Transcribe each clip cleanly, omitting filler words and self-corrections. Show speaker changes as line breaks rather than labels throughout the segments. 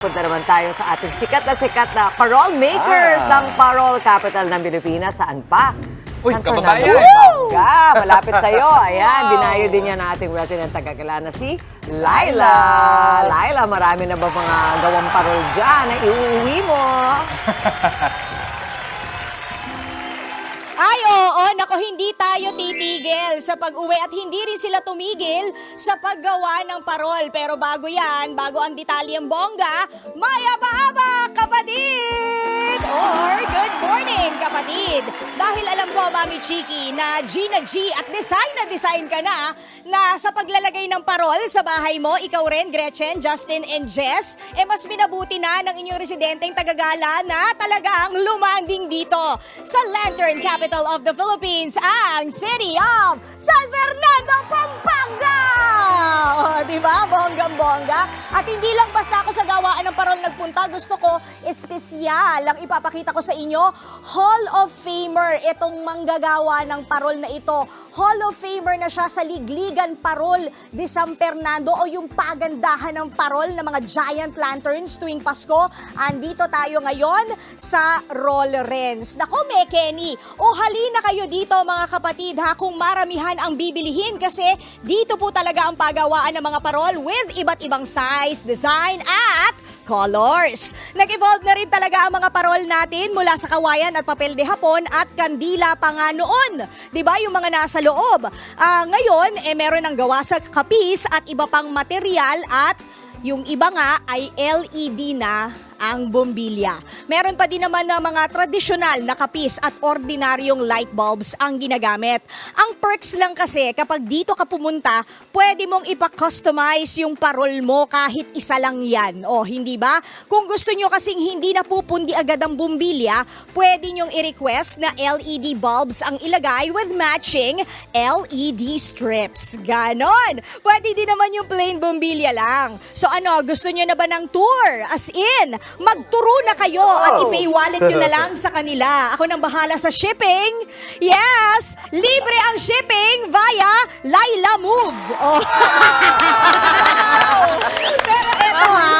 Punta naman tayo sa ating sikat na parol makers ng Parol Capital ng Pilipinas. Saan pa?
Uy,
San
kababayan!
Fernando, Pampanga. Malapit sa'yo. Ayan, dinayo din yan ng ating resident taga-Kilala si Laila. Laila, marami na ba mga gawang parol dyan na iuwi mo?
Ay, oo, nako, hindi tayo titigil sa pag-uwi at hindi rin sila tumigil sa paggawa ng parol. Pero bago yan, bago ang detalyeng bongga, mayaba-aba, kapatid! Or good morning, kapatid! Dahil alam ko, Mami Chiki, na Gina G at design ka na sa paglalagay ng parol sa bahay mo, ikaw rin, Gretchen, Justin, and Jess, mas minabuti na ng inyong residenteng tagagala na talagang lumanding dito sa Lantern Capital of the Philippines, ang City of San Fernando, Pampanga! O, diba? Bonggang-bongga. At hindi lang basta ako sa gawaan ng parol nagpunta, gusto ko espesyal ang ipapakita ko sa inyo, Hall of Famer itong manggagawa ng parol na ito. Hall of Famer na siya sa Ligligan Parol de San Fernando o yung pagandahan ng parol ng mga giant lanterns tuwing Pasko. Andito tayo ngayon sa Rollerens. Nako, Kenny, o halina kayo dito mga kapatid ha kung maramihan ang bibilihin kasi dito po talaga ang pagawaan ng mga parol with iba't ibang size, design at colors. Nag-evolve na rin talaga ang mga parol natin mula sa kawayan at papel de hapon at kandila pa nga noon. Diba yung mga nasa loob? Ngayon, meron ng gawa sa kapis at iba pang material at yung iba nga ay LED na ang bombilya. Meron pa din naman na mga tradisyonal na kapis at ordinaryong light bulbs ang ginagamit. Ang perks lang kasi kapag dito ka pumunta, pwede mong ipa-customize yung parol mo kahit isa lang yan. O, hindi ba? Kung gusto nyo kasing hindi na pupundi agad ang bombilya, pwede nyong i-request na LED bulbs ang ilagay with matching LED strips. Ganon! Pwede din naman yung plain bombilya lang. So ano, gusto nyo na ba ng tour? As in, magturo na kayo at ipay-wallet nyo na lang sa kanila. Ako nang bahala sa shipping. Yes! Libre ang shipping via Laila Move. Oh. Pero eto ha.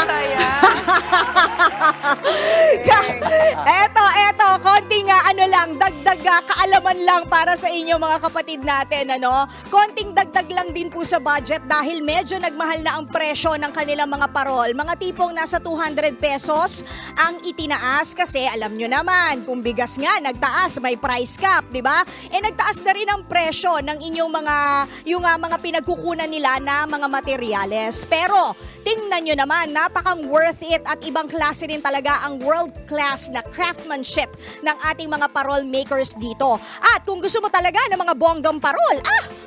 Eto, konting ano lang, dagdag kaalaman lang para sa inyo mga kapatid natin, ano? Konting dagdag lang din po sa budget dahil medyo nagmahal na ang presyo ng kanilang mga parol. Mga tipong nasa 200 pesos ang itinaas kasi alam nyo naman, kung bigas nga nagtaas, may price cap, di ba? Nagtaas na rin ang presyo ng inyong mga pinagkukunan nila na mga materyales. Pero tingnan nyo naman, napakang worth it at ibang klase rin talaga ang world class na craftsmanship ng ating mga parol makers dito. At kung gusto mo talaga ng mga bonggang parol,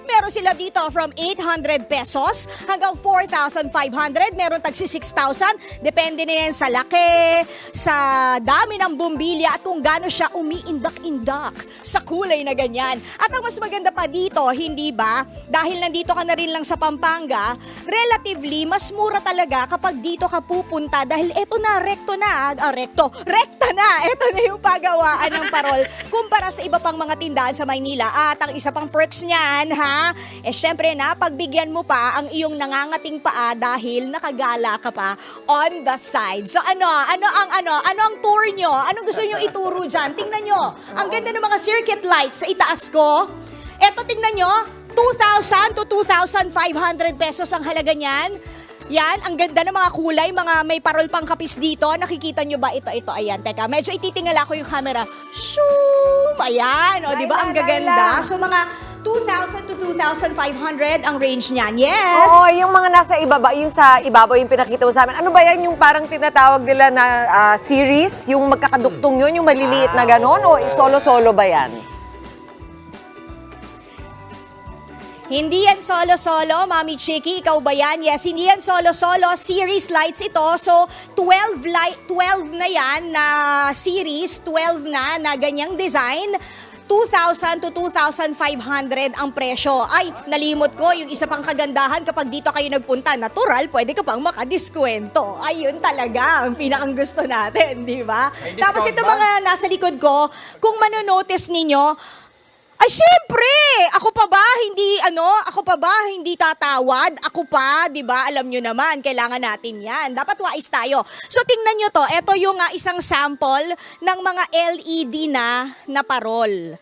meron sila dito from 800 pesos hanggang 4,500. Meron tagsi 6,000. Depende na yan sa laki, sa dami ng bumbilya at kung gaano siya umiindak-indak sa kulay na ganyan. At ang mas maganda pa dito, hindi ba? Dahil nandito ka na rin lang sa Pampanga, relatively, mas mura talaga kapag dito ka pupunta dahil eto na, rekta na. Eto na yung pagawaan ng parol kumpara sa iba pang mga tindahan sa Maynila. At ang isa pang perks niyan, syempre na, pagbigyan mo pa ang iyong nangangating paa dahil nakagala ka pa on the side. So ano ang tour nyo? Anong gusto nyo ituro dyan? Tingnan nyo, ang ganda ng mga circuit lights sa itaas ko. Eto, tingnan nyo, 2,000 to 2,500 pesos ang halaga niyan. Yan, ang ganda ng mga kulay, mga may parol pang kapis dito. Nakikita nyo ba? Ito, ayan. Teka, medyo ititingala ko yung camera. Shoom! Ayan, o, di ba? Ang gaganda. So, mga 2,000 to 2,500 ang range niyan. Yes!
Oo, yung mga nasa ibaba, yung sa ibabaw yung pinakita mo sa amin. Ano ba yan yung parang tinatawag nila na series? Yung magkakaduktong yun, yung maliliit na ganon? O solo-solo ba yan?
Hindi yan solo-solo, Mami Chiki, ikaw ba yan? Yes, hindi yan solo-solo, series lights ito. So, 12 na yan na series, 12 na ganyang design. 2,000 to 2,500 ang presyo. Ay, nalimot ko, yung isa pang kagandahan kapag dito kayo nagpunta, natural, pwede ka pang makadiskwento. Ayun talaga, ang pinakang gusto natin, di ba? Tapos ito mga nasa likod ko, kung manonotice ninyo, Ay, syempre! Ako pa ba hindi tatawad? Ako pa, di ba? Alam nyo naman, kailangan natin yan. Dapat wais tayo. So, tingnan nyo to. Ito yung isang sample ng mga LED na parol.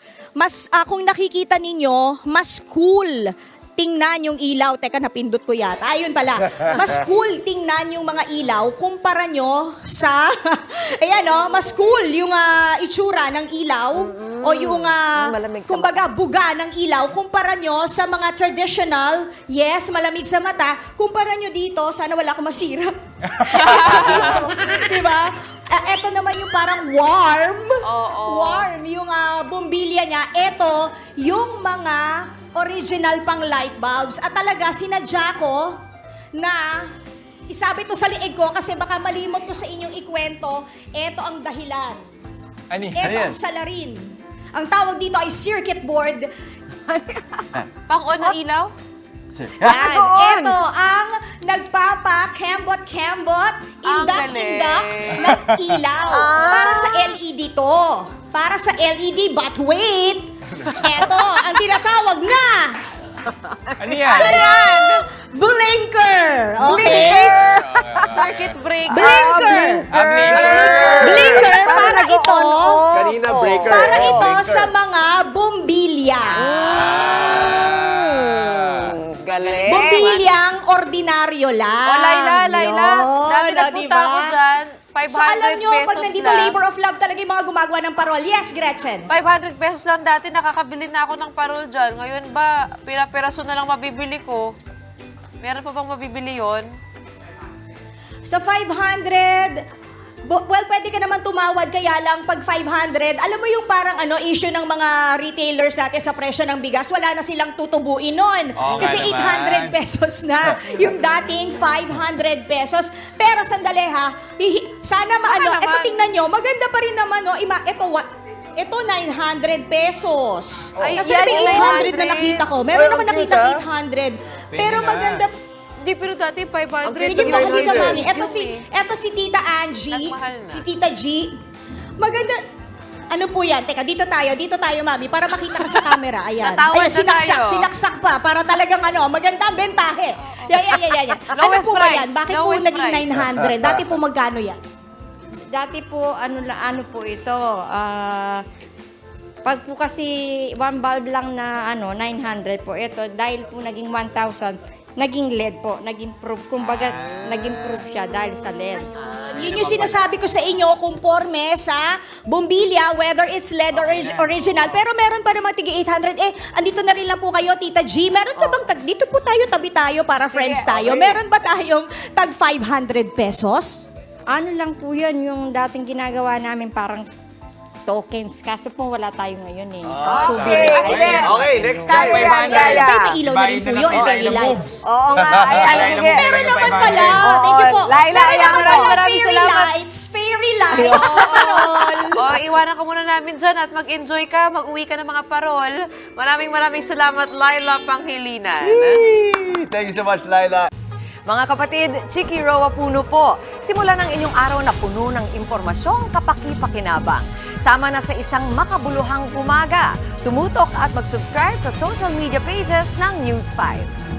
Kung nakikita ninyo, mas cool tingnan yung ilaw. Teka, napindot ko yata. Ayun pala. Mas cool tingnan yung mga ilaw kumpara nyo sa... Ayan, mas cool yung itsura ng ilaw o yung,
Malamig sa
kumbaga, buga ng ilaw kumpara nyo sa mga traditional, yes, malamig sa mata, kumpara nyo dito, sana wala akong masira. Diba? Eto naman yung parang warm. Warm yung bumbilya niya. Eto yung mga original pang light bulbs. At talaga, sinadya ko na isabi to sa liig ko kasi baka malimot ko sa inyong ikwento. Eto ang dahilan. Eto ang salarin. Ang tawag dito ay circuit board.
Pang-on ng ilaw?
Yan. Ito ang nagpapa-kembot-kembot,
Ang
indak-indak
galing.
ng ilaw. Para sa LED to. Para sa LED, but wait! Ito ang tinatawag na
Ano yan?
blinker. Okay?
Circuit breaker.
Blinker. Blinker para ito.
Kanina breaker.
Para ito
Breaker.
sa mga bombilya.
Galing.
Bombilyang ordinaryo lang.
O, Laila. Dati
Yun,
nagpunta
diba?
ako dyan. 500
So alam nyo,
pesos
pag nandito
lang.
labor of love talaga yung mga gumagawa ng parol. Yes, Gretchen.
500 pesos lang dati, nakakabili na ako ng parol dyan. Ngayon ba, pira-piraso na lang mabibili ko? Meron pa bang mabibili yon?
Sa 500, well, pwede ka naman tumawad, kaya lang pag 500, alam mo yung parang issue ng mga retailers natin sa presyo ng bigas, wala na silang tutubuin nun.
Oo nga
Kasi
naman.
800 pesos na yung dating 500 pesos. Pero sandali ha, sana
naman.
ito tingnan nyo, maganda pa rin naman, no? Ito 900 pesos.
Ay,
Kasi
yan
may
yung
800 na
900.
nakita ko. Meron
Ay,
ako
ang
nakita
cute,
800. Pero
na.
maganda.
Hindi, pero dati 500.
Sige,
Ito,
pakikita
900.
mami. Eto si Tita Angie.
Nagmahal na.
Si Tita G. Maganda. Ano po yan? Teka, dito tayo, mami, para makita ka sa camera. Ayan.
Natawad
Ayan,
na tayo.
sinaksak pa, para talagang maganda ang bentahe. Yan. Ano
Lowest
po ba
price.
yan? Bakit po
Lowest
naging
price.
900? Dati po magkano yan?
Dati po, ano po ito, pag po kasi one bulb lang na 900 po, ito, dahil po naging 1,000, naging LED po, naging proof, kumbaga, naging proof siya dahil sa LED.
Yun yung sinasabi ko sa inyo, conforme sa bombilya, whether it's LED or original. Pero meron pa naman tigi 800. Andito na rin lang po kayo, Tita G. Meron ka bang dito po tayo, tabi tayo, para friends tayo.
okay.
Meron ba tayong tag 500 pesos?
Ano lang po yun, yung dating ginagawa namin parang tokens, kaso po wala tayo ngayon eh.
Okay.
Okay, next
Kaya
time.
yan, kaya.
May ilaw na rin po yun, fairy lights.
Oo nga. Ay, sige.
Meron naman pala.
Oo,
Thank you po.
Laila,
Meron naman pala
maraming
fairy
salamat.
lights. Fairy lights. Parol.
O, iwanan ka muna namin dyan at mag-enjoy ka, mag-uwi ka ng mga parol. Maraming salamat, Laila Panghilinan.
Thank you so much, Laila.
Mga kapatid, Chiki Roa Puno po. Simulan ang inyong araw na puno ng impormasyong kapaki-pakinabang. Sama na sa isang makabuluhang umaga. Tumutok at mag-subscribe sa social media pages ng News 5.